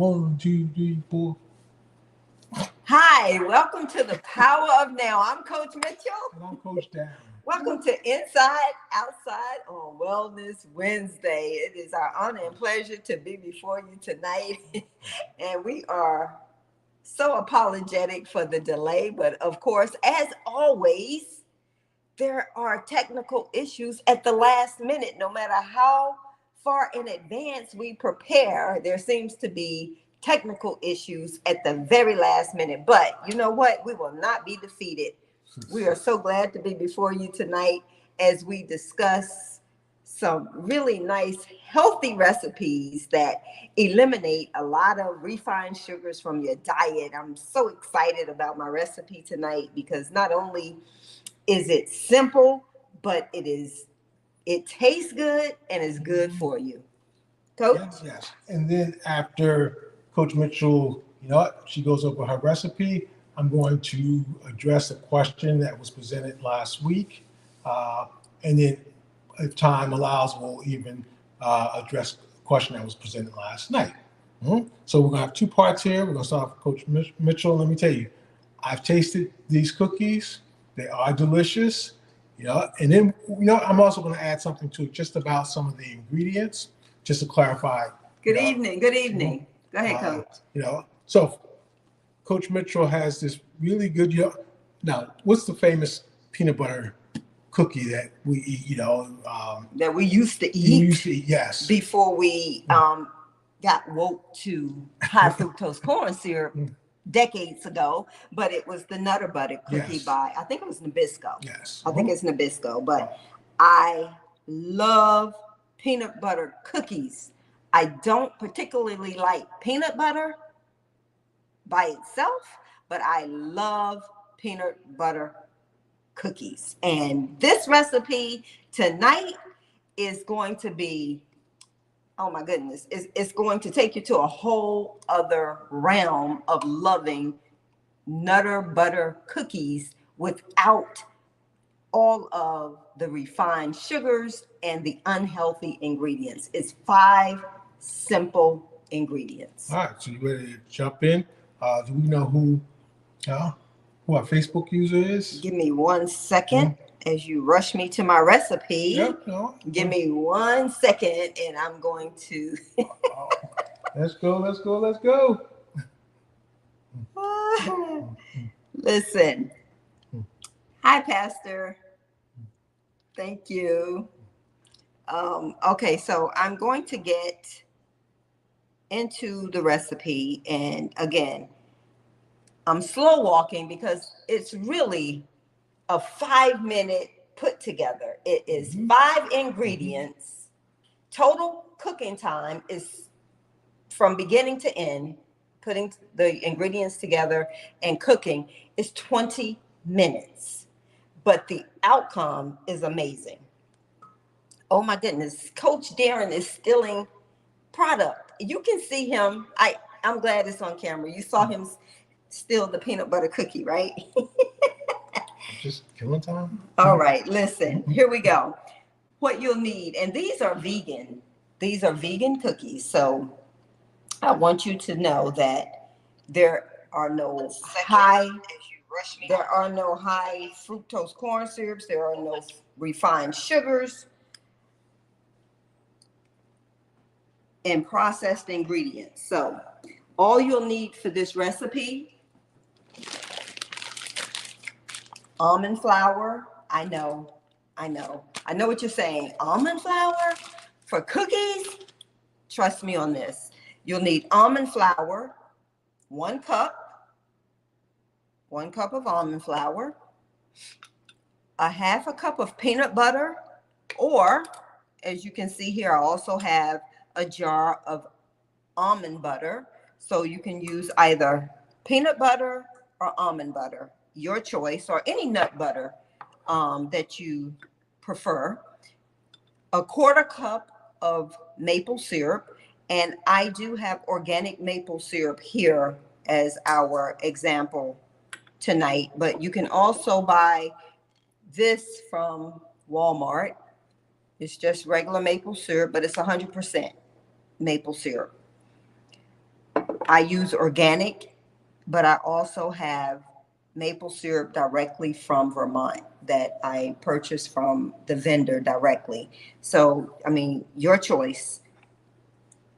1, 2, 3, 4. Hi, welcome to the Power of Now. I'm Coach Mitchell. And I'm Coach Dan. Welcome to Inside Outside on Wellness Wednesday. It is our honor and pleasure to be before you tonight. And we are so apologetic for the delay, but of course, as always, there are technical issues at the last minute. No matter how far in advance we prepare, there seems to be technical issues at the very last minute. But you know what? We will not be defeated. We are so glad to be before you tonight as we discuss some really nice, healthy recipes that eliminate a lot of refined sugars from your diet. I'm so excited about my recipe tonight because not only is it simple, but it tastes good and is good for you. Coach? Yes. And then after Coach Mitchell, she goes over her recipe, I'm going to address a question that was presented last week. And then if time allows, we'll even address the question that was presented last night. So we're going to have two parts here. We're going to start with Coach Mitchell. Let me tell you, I've tasted these cookies. They are delicious. And then, I'm also going to add something to it just about some of the ingredients, just to clarify. Good evening. Go ahead, Coach. So Coach Mitchell has this really good, now, what's the famous peanut butter cookie that we eat, that we used to eat, yes. Before we got woke to high fructose corn syrup decades ago, but it was the Nutter Butter cookie by, I think it was Nabisco. Yes. I think it's Nabisco, but I love peanut butter cookies. I don't particularly like peanut butter by itself, but I love peanut butter cookies. And this recipe tonight is going to be, oh my goodness, it's going to take you to a whole other realm of loving Nutter Butter cookies without all of the refined sugars and the unhealthy ingredients. It's 5 simple ingredients. All right, so you ready to jump in? Do we know who our Facebook user is? Give me 1 second as you rush me to my recipe. Yep. Give me 1 second and I'm going to. Let's go. Listen. Hi, Pastor. Thank you. Okay, so I'm going to get into the recipe. And again, I'm slow walking because it's really a 5-minute put together. It is 5 ingredients. Total cooking time is from beginning to end, putting the ingredients together and cooking is 20 minutes. But the outcome is amazing. Oh my goodness, Coach Darren is stealing product. You can see him. I'm glad it's on camera. You saw him steal the peanut butter cookie, right? Just killing time. All right, listen, here we go. What you'll need, and these are vegan. These are vegan cookies. So I want you to know that there are no high fructose corn syrups. There are no refined sugars and processed ingredients. So all you'll need for this recipe: almond flour. I know what you're saying. Almond flour for cookies? Trust me on this. You'll need almond flour, 1 cup of almond flour, a 1/2 cup of peanut butter, or as you can see here, I also have a jar of almond butter. So you can use either peanut butter or almond butter, your choice, or any nut butter that you prefer. A 1/4 cup of maple syrup, and I do have organic maple syrup here as our example tonight, but you can also buy this from Walmart. It's just regular maple syrup, but it's 100% maple syrup. I use organic, but I also have maple syrup directly from Vermont that I purchased from the vendor directly. So, I mean, your choice.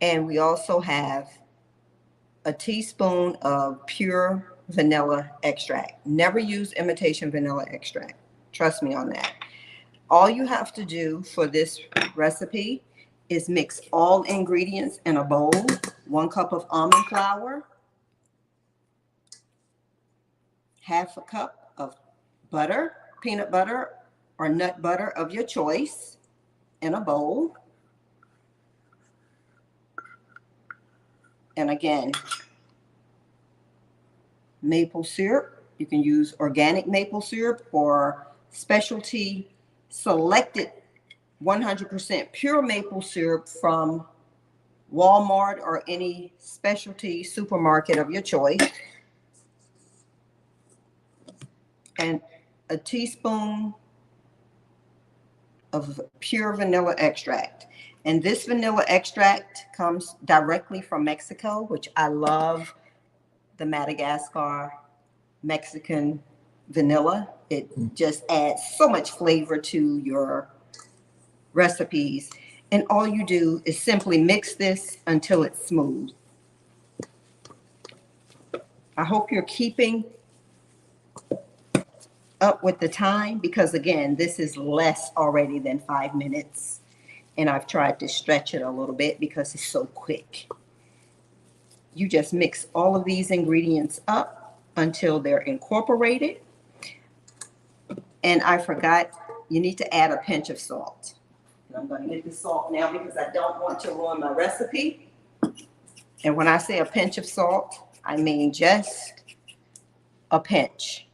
And we also have a teaspoon of pure vanilla extract. Never use imitation vanilla extract. Trust me on that. All you have to do for this recipe is mix all ingredients in a bowl. 1 cup of almond flour, half a cup of butter, peanut butter or nut butter of your choice in a bowl. And again, maple syrup. You can use organic maple syrup or specialty selected 100% pure maple syrup from Walmart or any specialty supermarket of your choice. And a teaspoon of pure vanilla extract. And this vanilla extract comes directly from Mexico, which I love the Madagascar Mexican vanilla. It just adds so much flavor to your recipes. And all you do is simply mix this until it's smooth. I hope you're keeping up with the time because, again, this is less already than 5 minutes. And I've tried to stretch it a little bit because it's so quick. You just mix all of these ingredients up until they're incorporated. And I forgot, you need to add a pinch of salt. And I'm going to get the salt now because I don't want to ruin my recipe. And when I say a pinch of salt, I mean just a pinch.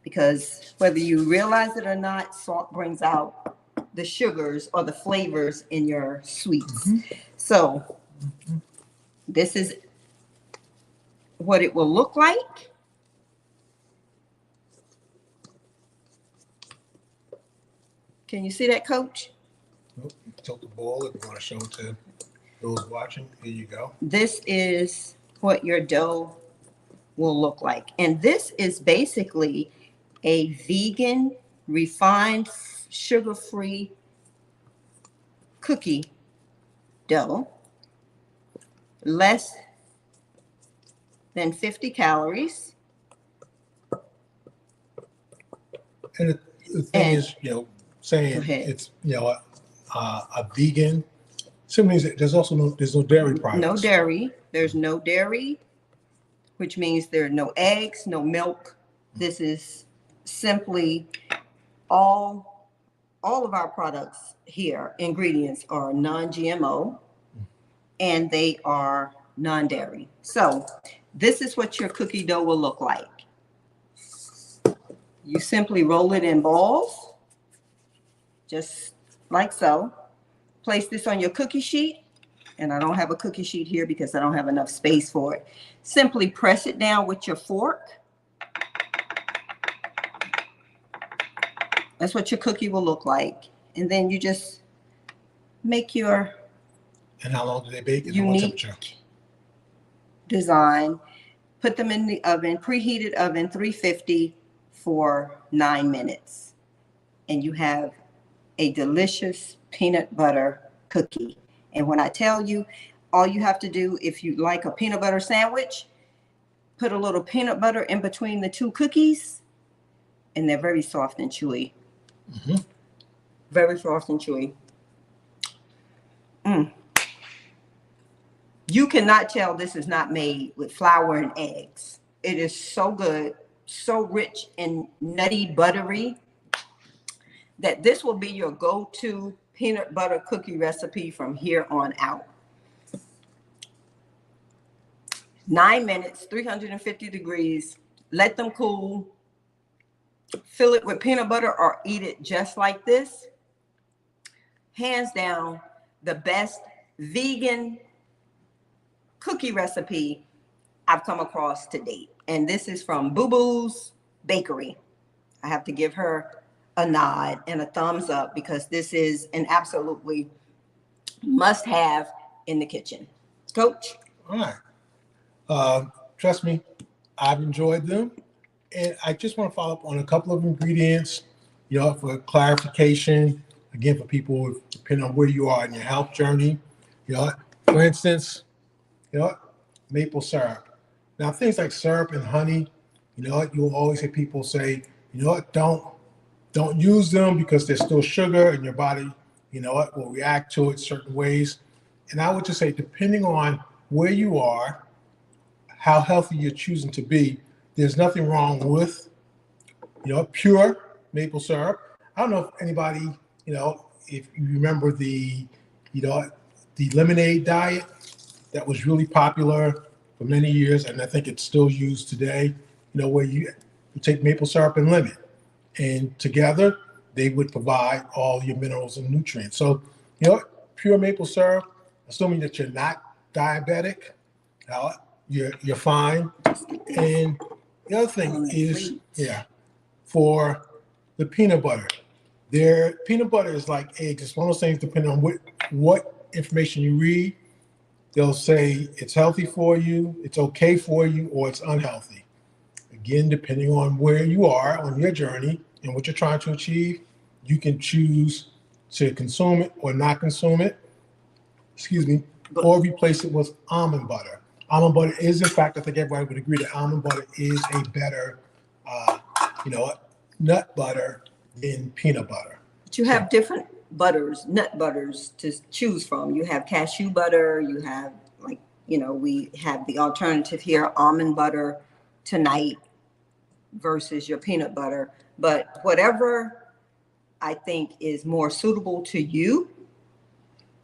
Because whether you realize it or not, salt brings out the sugars or the flavors in your sweets. So this is what it will look like. Can you see that, Coach? Nope. Tilt the bowl if you want to show it to those watching. Here you go. This is what your dough will look like. And this is basically a vegan, refined, sugar-free cookie dough. Less than 50 calories. And the thing is, saying it's, a vegan simply means that there's also there's no dairy products. No dairy. There's no dairy, which means there are no eggs, no milk. This is simply all of our products here, ingredients are non-GMO and they are non-dairy. So this is what your cookie dough will look like. You simply roll it in balls, just like so. Place this on your cookie sheet, and I don't have a cookie sheet here because I don't have enough space for it. Simply press it down with your fork. That's what your cookie will look like. And then you just make your And how long do they bake? And what unique temperature? design. Put them in the oven, preheated oven, 350 for 9 minutes. And you have a delicious peanut butter cookie. And when I tell you, all you have to do, if you like a peanut butter sandwich, put a little peanut butter in between the two cookies, and they're very soft and chewy. Mm-hmm. Very soft and chewy. You cannot tell this is not made with flour and eggs. It is so good, so rich and nutty, buttery, that this will be your go-to peanut butter cookie recipe from here on out. 9 minutes, 350 degrees. Let them cool. Fill it with peanut butter or eat it just like this. Hands down, the best vegan cookie recipe I've come across to date. And this is from Boo Boo's Bakery. I have to give her a nod and a thumbs up because this is an absolutely must have in the kitchen. Coach? All right. Trust me, I've enjoyed them. And I just want to follow up on a couple of ingredients, for clarification, again, for people, depending on where you are in your health journey. For instance, you know, maple syrup. Now, things like syrup and honey, you'll always hear people say, don't use them because there's still sugar and your body, will react to it certain ways. And I would just say, depending on where you are, how healthy you're choosing to be, there's nothing wrong with, pure maple syrup. I don't know if anybody, if you remember the lemonade diet that was really popular for many years, and I think it's still used today, where you take maple syrup and lemon, and together they would provide all your minerals and nutrients. So, pure maple syrup, assuming that you're not diabetic, you're fine. And the other thing is, for the peanut butter. Peanut butter is like eggs. It's one of those things, depending on what information you read, they'll say it's healthy for you, it's okay for you, or it's unhealthy. Again, depending on where you are on your journey and what you're trying to achieve, you can choose to consume it or not consume it, or replace it with almond butter. Almond butter is, in fact, I think everybody would agree that almond butter is a better, nut butter than peanut butter. But you have different butters, nut butters to choose from. You have cashew butter, you have we have the alternative here, almond butter tonight versus your peanut butter. But whatever I think is more suitable to you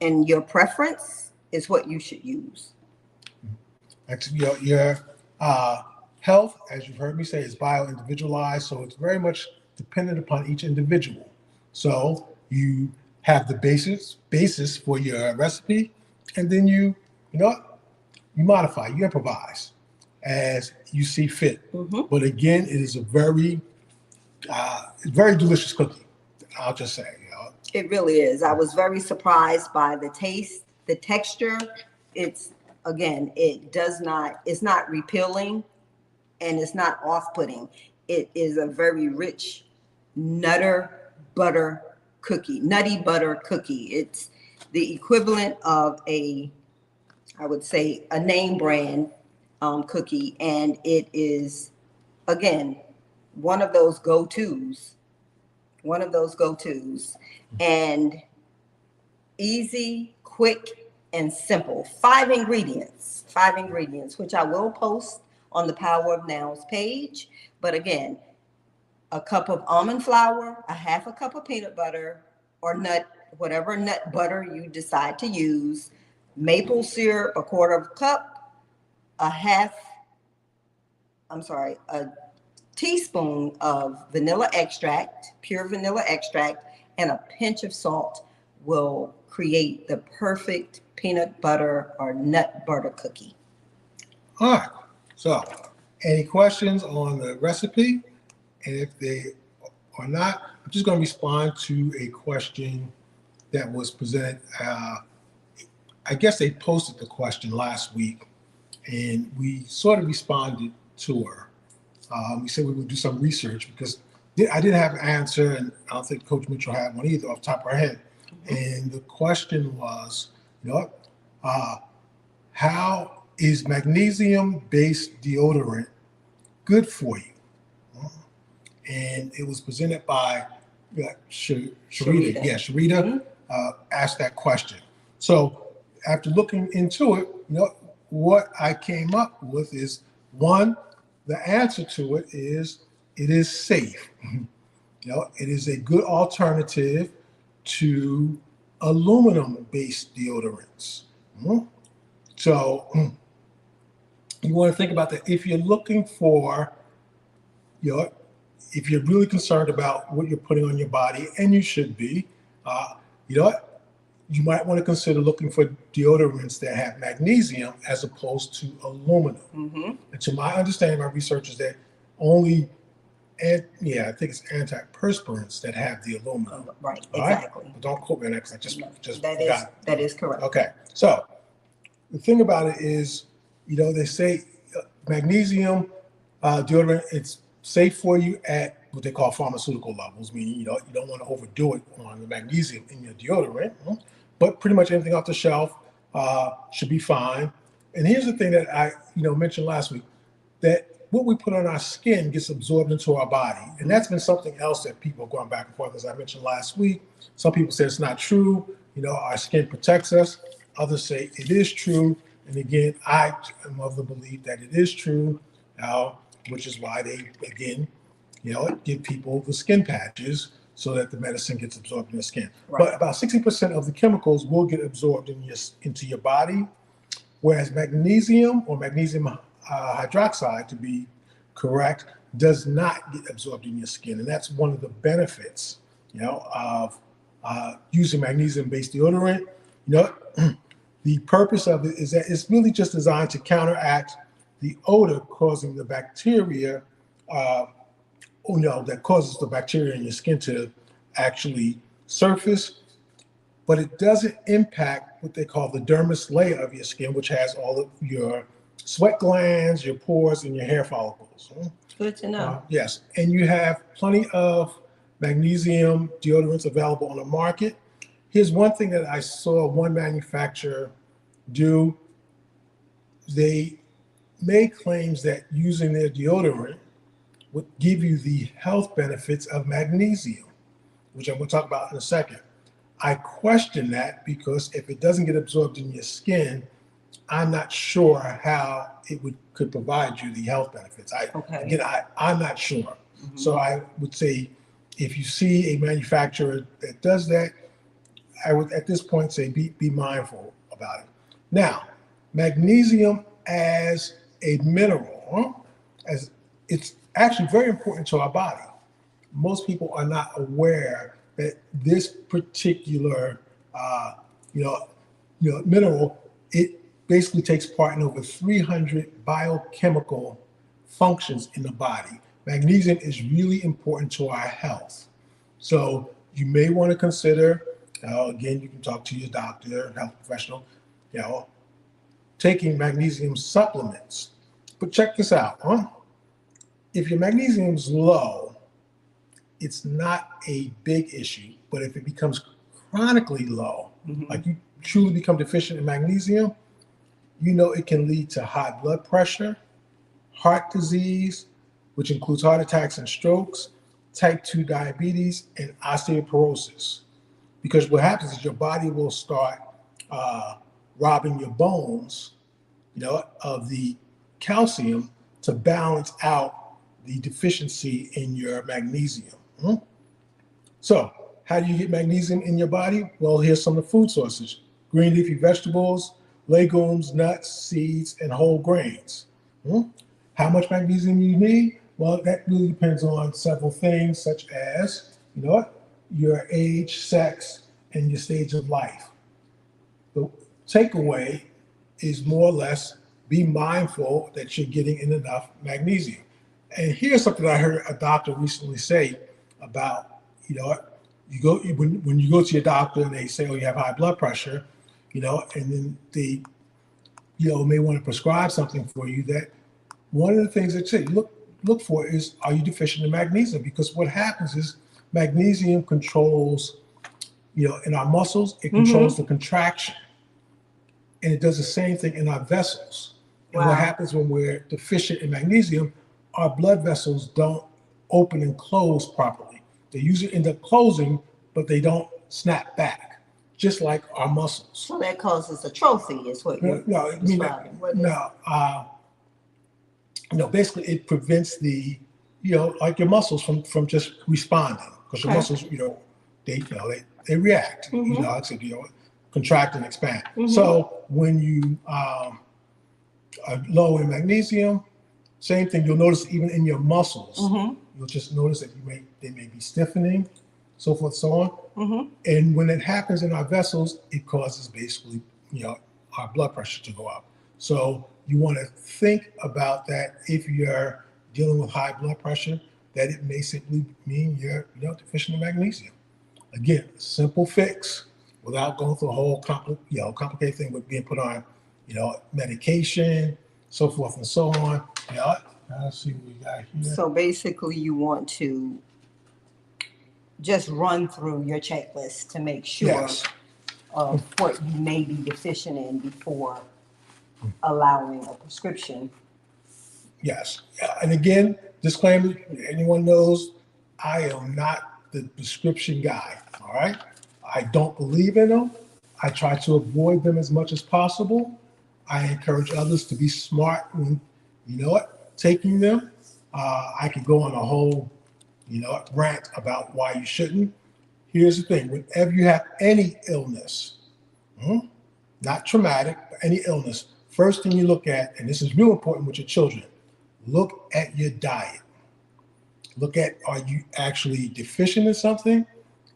and your preference is what you should use. Actually, your health, as you've heard me say, is bio-individualized, so it's very much dependent upon each individual. So you have the basis for your recipe, and then you modify, you improvise as you see fit. Mm-hmm. But again, it is a very delicious cookie. I'll just say, It really is. I was very surprised by the taste, the texture. It's not repelling and it's not off-putting. It is a very rich nutty butter cookie. It's the equivalent of I would say a name brand cookie. And it is, again, one of those go-tos, and easy, quick, and simple. 5 ingredients, which I will post on the Power of Now's page. But again, a cup of almond flour, a half a cup of peanut butter or whatever nut butter you decide to use, maple syrup, a quarter of a cup, a teaspoon of vanilla extract, pure vanilla extract, and a pinch of salt will create the perfect peanut butter or nut butter cookie. All right. So, any questions on the recipe? And if they are not, I'm just going to respond to a question that was presented. I guess they posted the question last week, and we sort of responded to her. We said we would do some research because I didn't have an answer, and I don't think Coach Mitchell had one either off the top of her head. And the question was, how is magnesium-based deodorant good for you? And it was presented by Sharita. Yeah, Sharita asked that question. So after looking into it, what I came up with is, one, the answer to it is safe. It is a good alternative to aluminum-based deodorants. So you want to think about that. If you're looking for, if you're really concerned about what you're putting on your body, and you should be, you might want to consider looking for deodorants that have magnesium as opposed to aluminum. Mm-hmm. And to my understanding, my research is that only, I think it's antiperspirants that have the aluminum. Right, exactly. Right? But don't quote me on that because I just that is correct. Okay, so the thing about it is, They say magnesium deodorant, it's safe for you at what they call pharmaceutical levels, meaning you don't want to overdo it on the magnesium in your deodorant. But pretty much anything off the shelf should be fine. And here's the thing that I mentioned last week, that what we put on our skin gets absorbed into our body. And that's been something else that people are going back and forth, as I mentioned last week. Some people say it's not true. Our skin protects us. Others say it is true. And again, I am of the belief that it is true, which is why they, again, give people the skin patches so that the medicine gets absorbed in the skin. Right. But about 60% of the chemicals will get absorbed into your body, whereas magnesium or magnesium hydroxide, to be correct, does not get absorbed in your skin. And that's one of the benefits, of using magnesium-based deodorant. The purpose of it is that it's really just designed to counteract the odor causing the bacteria, that causes the bacteria in your skin to actually surface, but it doesn't impact what they call the dermis layer of your skin, which has all of your sweat glands, your pores, and your hair follicles. Good to know. Yes, and you have plenty of magnesium deodorants available on the market. Here's one thing that I saw one manufacturer do. They made claims that using their deodorant would give you the health benefits of magnesium, which I'm going to talk about in a second. I question that because if it doesn't get absorbed in your skin, I'm not sure how it could provide you the health benefits. I'm not sure. Mm-hmm. So I would say if you see a manufacturer that does that, I would at this point say be mindful about it. Now, magnesium as a mineral, as it's actually very important to our body. Most people are not aware that this particular mineral, it basically takes part in over 300 biochemical functions in the body. Magnesium is really important to our health. So you may want to consider, again, you can talk to your doctor, health professional, taking magnesium supplements. But check this out, if your magnesium's low, it's not a big issue. But if it becomes chronically low, like you truly become deficient in magnesium, it can lead to high blood pressure, heart disease, which includes heart attacks and strokes, type 2 diabetes, and osteoporosis. Because what happens is your body will start robbing your bones, of the calcium to balance out the deficiency in your magnesium. So how do you get magnesium in your body? Well, here's some of the food sources: green leafy vegetables, legumes, nuts, seeds, and whole grains. How much magnesium you need? Well, that really depends on several things, such as, your age, sex, and your stage of life. The takeaway is more or less be mindful that you're getting in enough magnesium. And here's something I heard a doctor recently say about, when you go to your doctor and they say, oh, you have high blood pressure, and then they, may want to prescribe something for you, that one of the things that say look for is, are you deficient in magnesium? Because what happens is magnesium controls, in our muscles, it controls the contraction. And it does the same thing in our vessels. And what happens when we're deficient in magnesium, our blood vessels don't open and close properly. They usually end up closing, but they don't snap back, just like our muscles. So that causes atrophy, is what you're describing. Basically it prevents the, like your muscles from just responding, because your muscles, they react, contract and expand. So when you are low in magnesium, same thing, you'll notice even in your muscles, you'll just notice that they may be stiffening, so forth, so on. And when it happens in our vessels, it causes basically, our blood pressure to go up. So you want to think about that if you're dealing with high blood pressure, that it may simply mean you're deficient in magnesium. Again, simple fix without going through a whole complicated thing with being put on, medication, so forth and so on. Yeah, let's see what we got here. So basically, you want to just run through your checklist to make sure Yes. of what you may be deficient in before allowing a prescription. Yes. And again, disclaimer, anyone knows I am not the prescription guy. All right. I don't believe in them. I try to avoid them as much as possible. I encourage others to be smart when, you know what, taking them. I could go on a whole, rant about why you shouldn't. Here's the thing, whenever you have any illness, not traumatic, but any illness, first thing you look at, and this is real important with your children, look at your diet. Look at, are you actually deficient in something,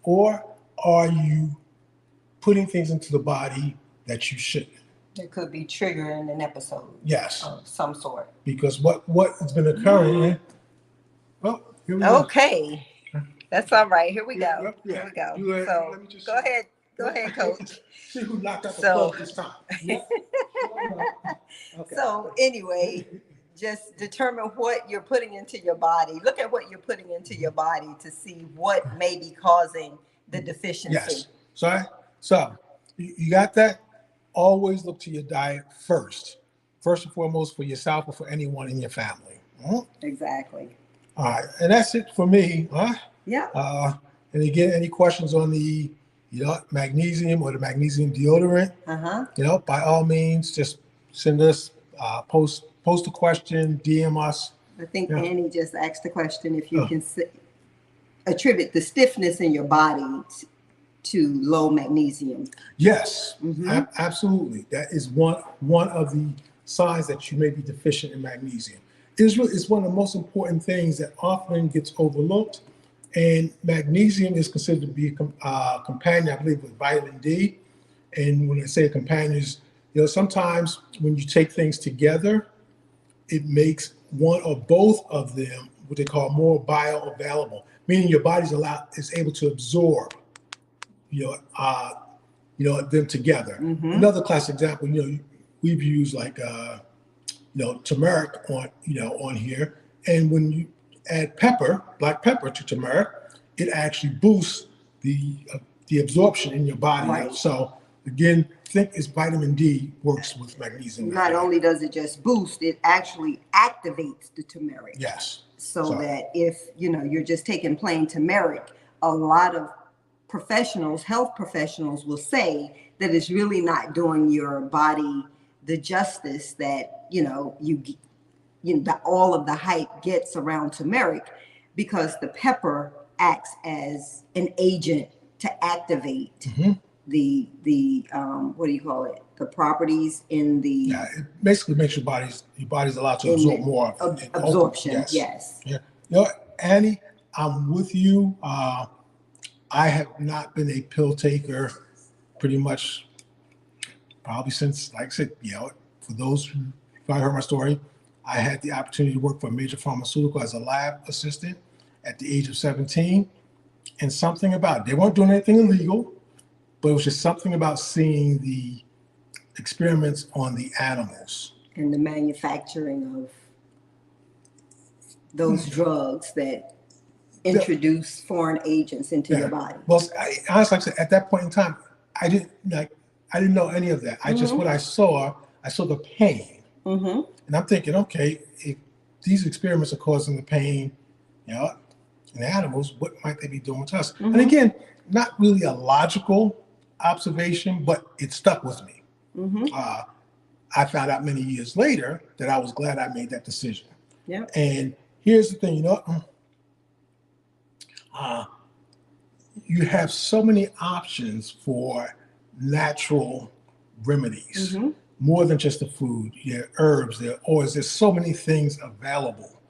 or are you putting things into the body that you shouldn't? That could be triggering an episode. Yes. Of some sort. Because what has been occurring, well, here we go. Okay. That's all right. Here we go. Yeah. Here we go. You, So let me just go ahead. Go ahead, Coach. See who knocked out the So- plug this time. Yeah. Okay. So anyway, just determine what you're putting into your body. Look at what you're putting into your body to see what may be causing the deficiency. Yes. Sorry. So you got that? Always look to your diet first. First and foremost for yourself or for anyone in your family. Exactly. All right. And that's it for me. Yeah. And again, any questions on the magnesium or the magnesium deodorant, by all means, just send us, post a question, DM us. I think Annie just asked the question if you can attribute the stiffness in your body to low magnesium. Yes, absolutely. That is one of the signs that you may be deficient in magnesium. It's one of the most important things that often gets overlooked. And magnesium is considered to be a companion, I believe, with vitamin D. And when I say a companion, is sometimes when you take things together, it makes one or both of them what they call more bioavailable, meaning your body's is able to absorb, them together. Another classic example, we've used like turmeric on here, and when you add black pepper to turmeric, it actually boosts the absorption in your body. Right. So again, think it's vitamin D works with magnesium. Not only does it just boost, it actually activates the turmeric. Yes. So that if you're just taking plain turmeric, a lot of health professionals will say that it's really not doing your body the justice that all of the hype gets around turmeric, because the pepper acts as an agent to activate the what do you call it? The properties in the it basically makes your body's allowed to absorb more absorption. Yes. Yeah. Annie, I'm with you. I have not been a pill taker pretty much probably since, like I said, for those who probably heard my story, I had the opportunity to work for a major pharmaceutical as a lab assistant at the age of 17. And something about it, they weren't doing anything illegal, but it was just something about seeing the experiments on the animals. And the manufacturing of those drugs that introduce foreign agents into your body. Well, honestly, like I said, at that point in time, I didn't know any of that. I just, what I saw the pain. And I'm thinking, okay, if these experiments are causing the pain, in animals, what might they be doing to us? And again, not really a logical observation, but it stuck with me. I found out many years later that I was glad I made that decision. Yeah. And here's the thing, you have so many options for natural remedies, more than just the food. Yeah, herbs, there are oils. There's so many things available.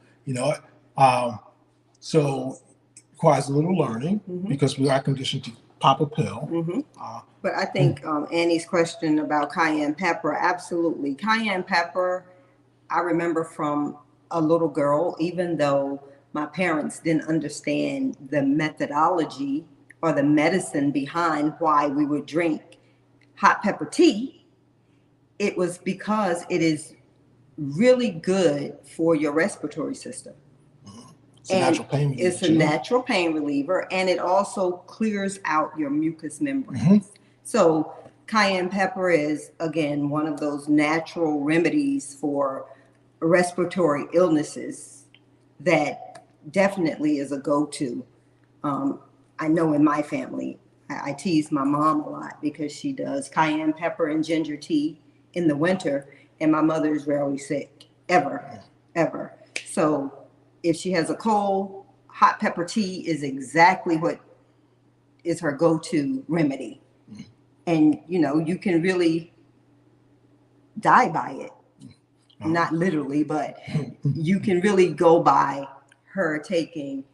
So it requires a little learning because we are conditioned to pop a pill. But I think Annie's question about cayenne pepper, absolutely. Cayenne pepper, I remember from a little girl, even though my parents didn't understand the methodology or the medicine behind why we would drink hot pepper tea, it was because it is really good for your respiratory system. It's a natural pain reliever. It's a natural pain reliever, and it also clears out your mucous membranes. So cayenne pepper is, again, one of those natural remedies for respiratory illnesses that definitely is a go-to. I know in my family, I tease my mom a lot because she does cayenne pepper and ginger tea in the winter, and my mother is rarely sick, ever. So if she has a cold, hot pepper tea is exactly what is her go-to remedy. And, you know, you can really die by it. Not literally, but you can really go by her taking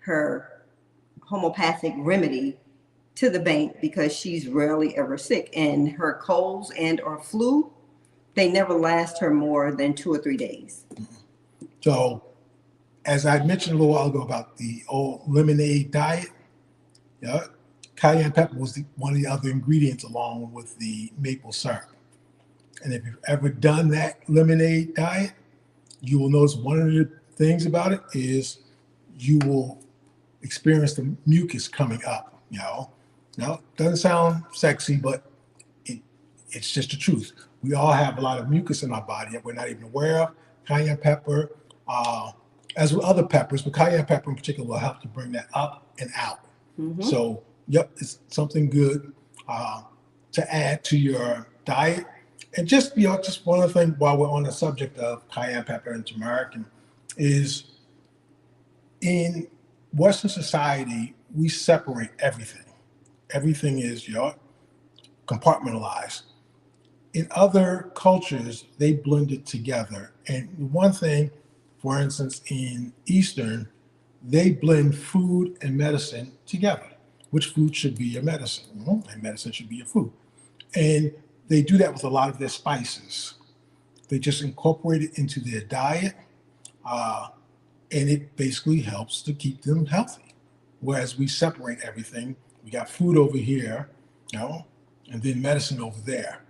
her homeopathic remedy to the bank because she's rarely ever sick. And her colds and or flu, they never last her more than 2 or 3 days. So, as I mentioned a little while ago about the old lemonade diet, cayenne pepper was one of the other ingredients along with the maple syrup. And if you've ever done that lemonade diet, you will notice one of the things about it is you will experience the mucus coming up. Now, it doesn't sound sexy, but it's just the truth. We all have a lot of mucus in our body that we're not even aware of. Cayenne pepper, as with other peppers, but cayenne pepper in particular will help to bring that up and out. So, it's something good to add to your diet. And just one other thing while we're on the subject of cayenne pepper and turmeric is in Western society, we separate everything. Everything is compartmentalized. In other cultures, they blend it together. And one thing, for instance, in Eastern, they blend food and medicine together. Which food should be your medicine? And medicine should be your food. And they do that with a lot of their spices. They just incorporate it into their diet, and it basically helps to keep them healthy. Whereas we separate everything. We got food over here, and then medicine over there.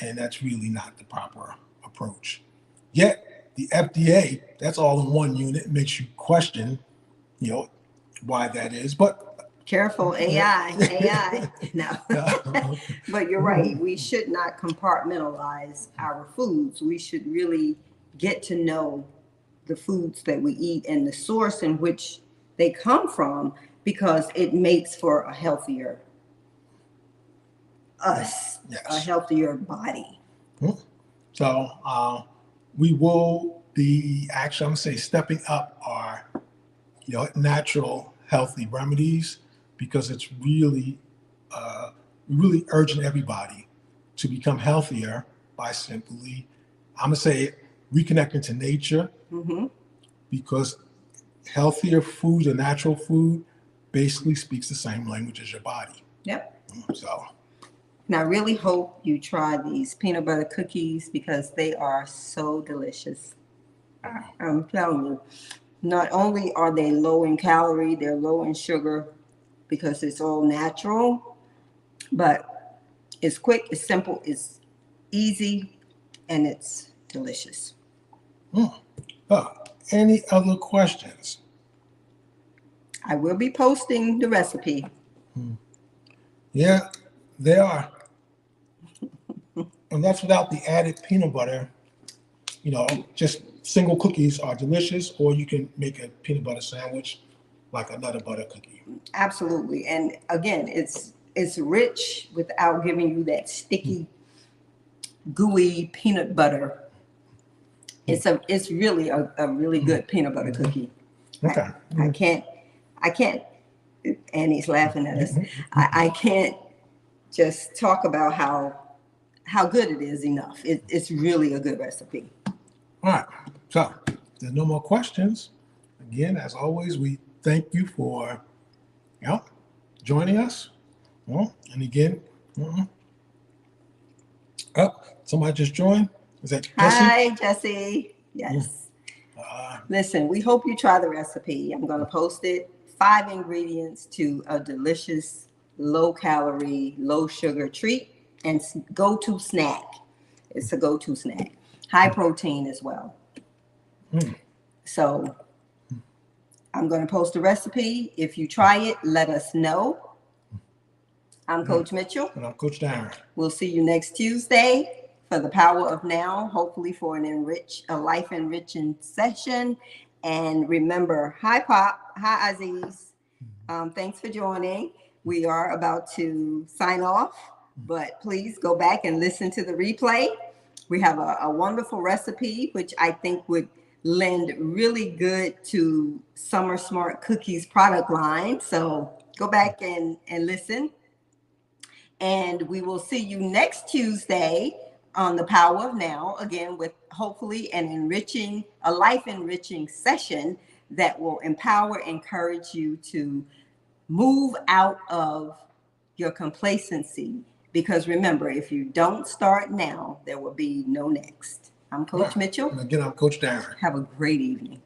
And that's really not the proper approach. Yet the FDA, that's all in one unit. It makes you question, why that is. But careful, AI. No. But you're right. We should not compartmentalize our foods. We should really get to know the foods that we eat and the source in which they come from, because it makes for a healthier us, a healthier body. So we will be actually, I'm going to say, stepping up our natural healthy remedies, because it's really urging everybody to become healthier by simply, I'm going to say, reconnecting to nature, because healthier food, or natural food, basically speaks the same language as your body. So now, I really hope you try these peanut butter cookies, because they are so delicious. I'm telling you, not only are they low in calorie, they're low in sugar, because it's all natural, but it's quick, it's simple, it's easy, and it's delicious. Any other questions? I will be posting the recipe. Yeah, they are. And that's without the added peanut butter. Just single cookies are delicious, or you can make a peanut butter sandwich like a nutter butter cookie. Absolutely. And again, it's rich without giving you that sticky, gooey peanut butter. It's really a really good peanut butter cookie. Okay. I can't, Annie's laughing at us. I can't just talk about how good it is enough. It's really a good recipe. All right. So if there's no more questions. Again, as always, we thank you for joining us. And again, somebody just joined. Is that Jesse? Hi, Jesse. Yes. Listen, we hope you try the recipe. I'm going to post it. 5 ingredients to a delicious, low-calorie, low-sugar treat and go-to snack. It's a go-to snack. high protein as well. Mm. So I'm going to post a recipe. If you try it, let us know. I'm Coach Mitchell. And I'm Coach Darren. We'll see you next Tuesday for the Power of Now, hopefully for a life enriching session. And remember, hi Pop, hi Aziz. Thanks for joining. We are about to sign off, but please go back and listen to the replay. We have a wonderful recipe, which I think would lend really good to Summer Smart Cookies product line. So go back and listen. And we will see you next Tuesday on the Power of Now, again, with hopefully a life enriching session that will empower, encourage you to move out of your complacency. Because remember, if you don't start now, there will be no next. I'm Coach Mitchell. And again, I'm Coach Darren. Have a great evening.